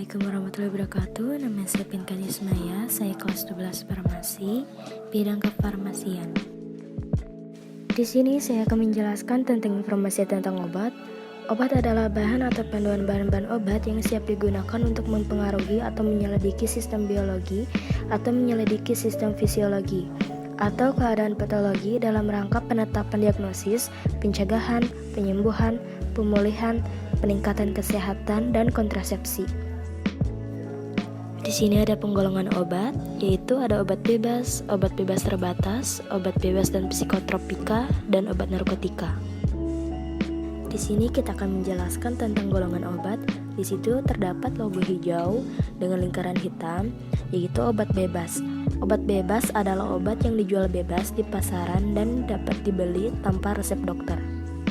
Assalamualaikum warahmatullahi wabarakatuh. Nama saya Pinkan Ismaya, saya kelas 12 farmasi, bidang kefarmasian. Di sini saya akan menjelaskan tentang informasi tentang obat. Obat adalah bahan atau panduan bahan-bahan obat yang siap digunakan untuk mempengaruhi atau menyelidiki sistem biologi atau menyelidiki sistem fisiologi atau keadaan patologi dalam rangka penetapan diagnosis, pencegahan, penyembuhan, pemulihan, peningkatan kesehatan, dan kontrasepsi. Di sini ada penggolongan obat, yaitu ada obat bebas terbatas, obat bebas dan psikotropika, dan obat narkotika. Di sini kita akan menjelaskan tentang golongan obat. Di situ terdapat logo hijau dengan lingkaran hitam, yaitu obat bebas. Obat bebas adalah obat yang dijual bebas di pasaran dan dapat dibeli tanpa resep dokter.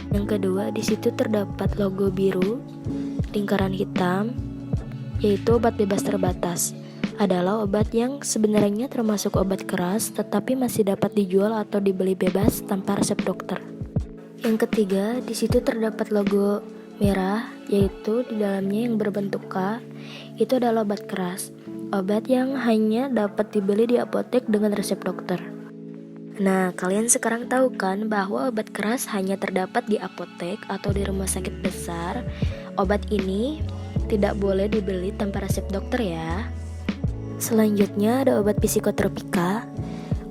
Yang kedua, di situ terdapat logo biru, lingkaran hitam, yaitu obat bebas terbatas. Adalah obat yang sebenarnya termasuk obat keras, tetapi masih dapat dijual atau dibeli bebas tanpa resep dokter. Yang ketiga, di situ terdapat logo merah, yaitu di dalamnya yang berbentuk K, itu adalah obat keras. Obat yang hanya dapat dibeli di apotek dengan resep dokter. Nah, kalian sekarang tahu kan bahwa obat keras hanya terdapat di apotek atau di rumah sakit besar. Obat ini tidak boleh dibeli tanpa resep dokter ya. Selanjutnya ada obat psikotropika.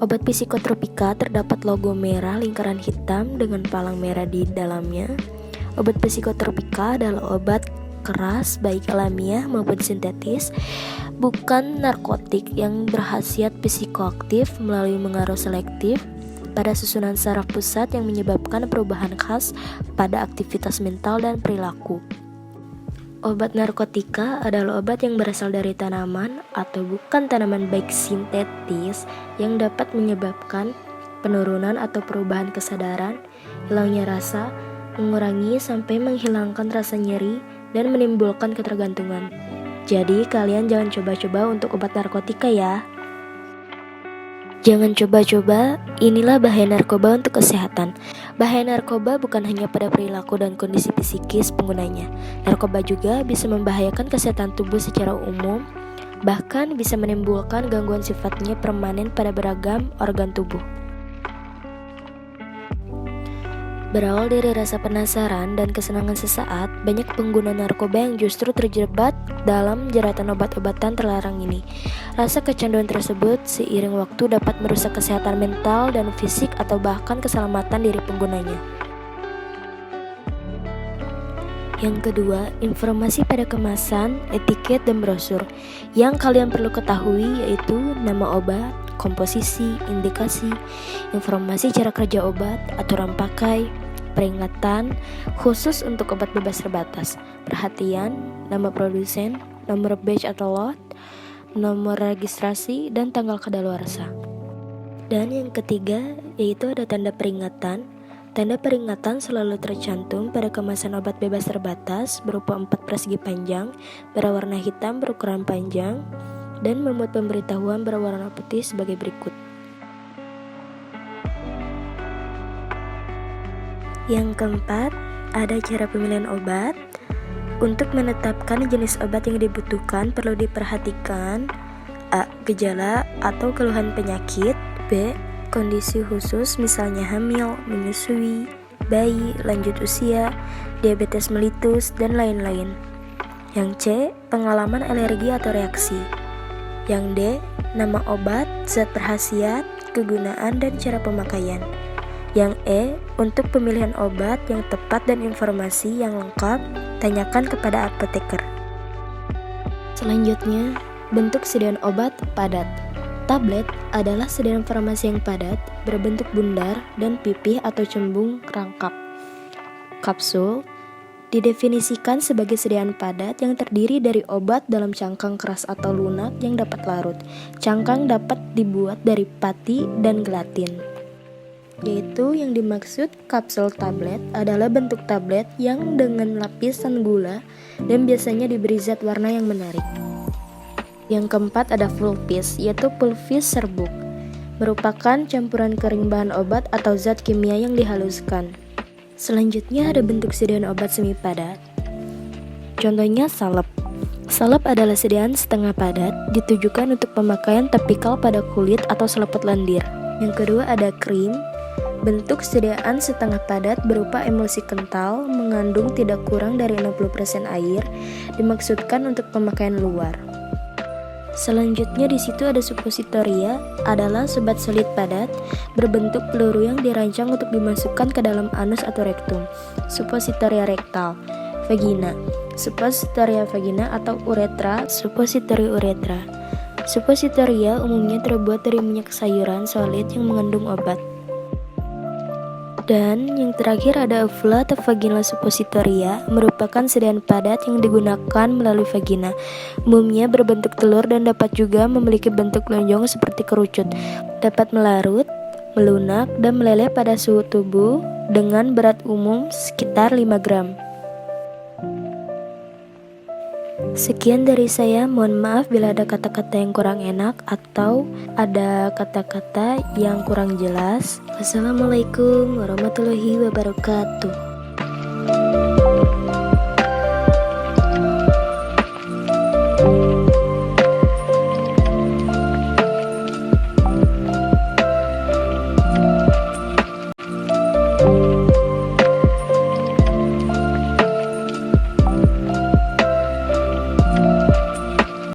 Obat psikotropika terdapat logo merah lingkaran hitam dengan palang merah di dalamnya. Obat psikotropika adalah obat keras baik alamiah maupun sintetis, bukan narkotik yang berkhasiat psikoaktif melalui pengaruh selektif pada susunan saraf pusat yang menyebabkan perubahan khas pada aktivitas mental dan perilaku. Obat narkotika adalah obat yang berasal dari tanaman atau bukan tanaman baik sintetis yang dapat menyebabkan penurunan atau perubahan kesadaran, hilangnya rasa, mengurangi sampai menghilangkan rasa nyeri, dan menimbulkan ketergantungan. Jadi kalian jangan coba-coba untuk obat narkotika ya. Jangan coba-coba, inilah bahaya narkoba untuk kesehatan. Bahaya narkoba bukan hanya pada perilaku dan kondisi psikis penggunanya. Narkoba juga bisa membahayakan kesehatan tubuh secara umum, bahkan bisa menimbulkan gangguan sifatnya permanen pada beragam organ tubuh. Berawal dari rasa penasaran dan kesenangan sesaat, banyak pengguna narkoba yang justru terjebak dalam jeratan obat-obatan terlarang ini. Rasa kecanduan tersebut seiring waktu dapat merusak kesehatan mental dan fisik atau bahkan keselamatan diri penggunanya. Yang kedua, informasi pada kemasan, etiket, dan brosur. Yang kalian perlu ketahui yaitu nama obat, komposisi, indikasi, informasi cara kerja obat, aturan pakai, peringatan khusus untuk obat bebas terbatas, perhatian, nama produsen, nomor batch atau lot, nomor registrasi, dan tanggal kadaluarsa. Dan yang ketiga yaitu ada tanda peringatan. Tanda peringatan selalu tercantum pada kemasan obat bebas terbatas berupa 4 persegi panjang berwarna hitam berukuran panjang dan memuat pemberitahuan berwarna putih sebagai berikut. Yang keempat, ada cara pemilihan obat. Untuk menetapkan jenis obat yang dibutuhkan perlu diperhatikan A. Gejala atau keluhan penyakit, B. Kondisi khusus misalnya hamil, menyusui, bayi, lanjut usia, diabetes melitus, dan lain-lain. Yang C. Pengalaman alergi atau reaksi. Yang D. Nama obat, zat berkhasiat, kegunaan, dan cara pemakaian. Yang E. Untuk pemilihan obat yang tepat dan informasi yang lengkap, tanyakan kepada apoteker. Selanjutnya, bentuk sediaan obat padat. Tablet adalah sediaan farmasi yang padat, berbentuk bundar dan pipih atau cembung rangkap. Kapsul didefinisikan sebagai sediaan padat yang terdiri dari obat dalam cangkang keras atau lunak yang dapat larut. Cangkang dapat dibuat dari pati dan gelatin. Yaitu yang dimaksud kapsul tablet adalah bentuk tablet yang dengan lapisan gula dan biasanya diberi zat warna yang menarik. Yang keempat ada full piece, yaitu pulvis serbuk, merupakan campuran kering bahan obat atau zat kimia yang dihaluskan. Selanjutnya ada bentuk sediaan obat semi padat. Contohnya salep. Salep adalah sediaan setengah padat, ditujukan untuk pemakaian topikal pada kulit atau selaput lendir. Yang kedua ada krim. Bentuk sediaan setengah padat berupa emulsi kental, mengandung tidak kurang dari 60% air, dimaksudkan untuk pemakaian luar. Selanjutnya di situ ada suppositoria, adalah sebat solid padat, berbentuk peluru yang dirancang untuk dimasukkan ke dalam anus atau rektum. Suppositoria rektal. Vagina. Suppositoria vagina atau uretra, suppositoria uretra. Suppositoria umumnya terbuat dari minyak sayuran solid yang mengandung obat. Dan yang terakhir ada ovula atau vaginal suppositoria, merupakan sediaan padat yang digunakan melalui vagina. Umumnya berbentuk telur dan dapat juga memiliki bentuk lonjong seperti kerucut. Dapat melarut, melunak, dan meleleh pada suhu tubuh dengan berat umum sekitar 5 gram. Sekian dari saya, mohon maaf bila ada kata-kata yang kurang enak atau ada kata-kata yang kurang jelas. Wassalamualaikum warahmatullahi wabarakatuh.